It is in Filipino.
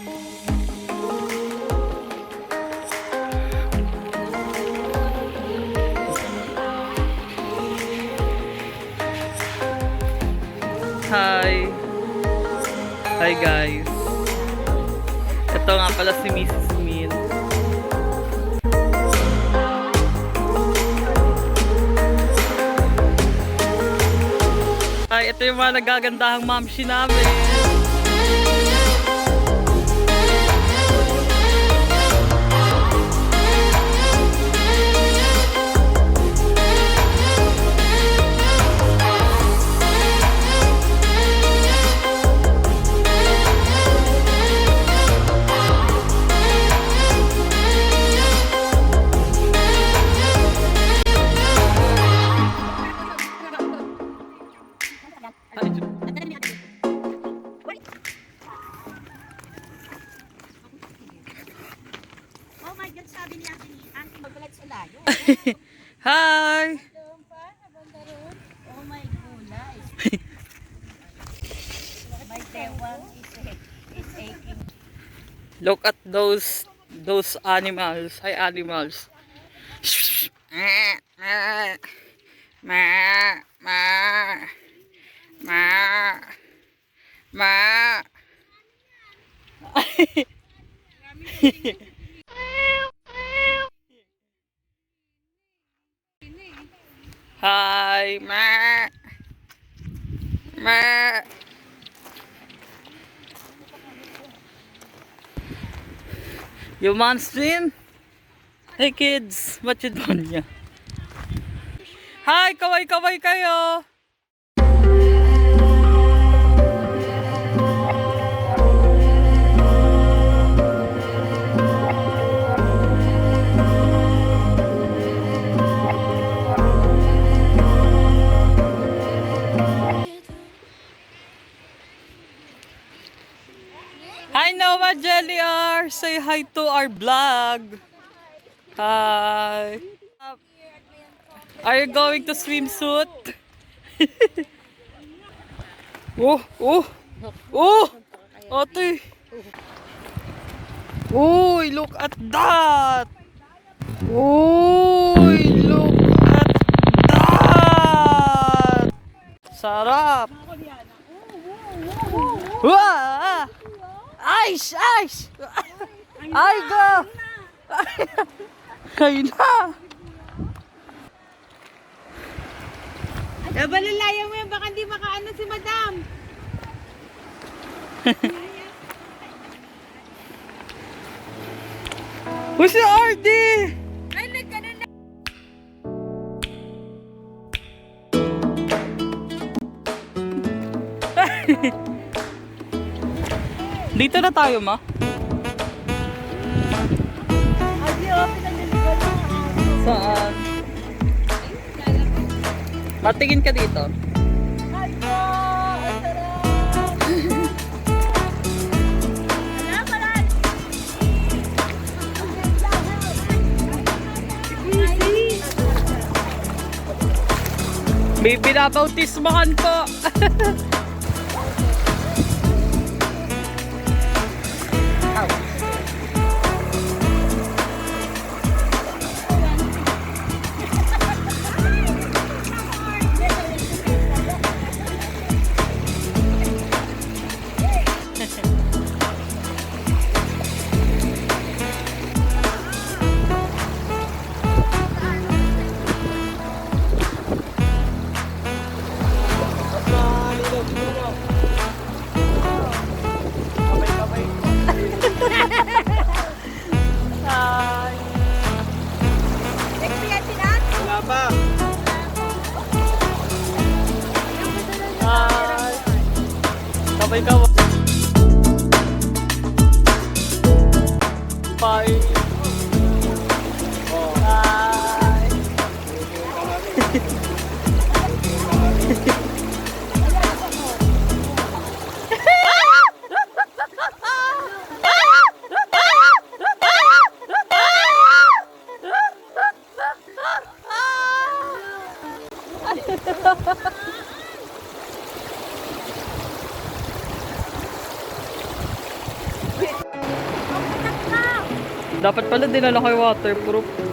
Hi! Hi guys! Ito nga pala si Mrs. Min. Ay, ito yung mga nagagandahang mamshi namin. Hi! Oh my gulay. My tewang is aching. Look at those animals. Hi animals. Hi, ma. Ma. You want swim? Hey kids, what you doing here? Hi, kaway-kaway kayo. Hi Noah Jelly R, say hi to our vlog. Hi. Are you going to swimsuit? Oh, oh, oh, ate. Oh, look at that. Oh, look at that. Sarap. Wah! Ice, ice. Ay, go. Kayo na. Nabalalayan mo yan, baka hindi makaano si madam. Who's si Ardy? Ay, nagkaroon na. Dito na tayo, ma. Ardy, open na niligal na. Saan? Patingin ka dito. Ay po, ang sarap. Wala, wala. May binabautismahan po. Kabay ka. Bye. Bye. Dapat pala dinala ko yung waterproof.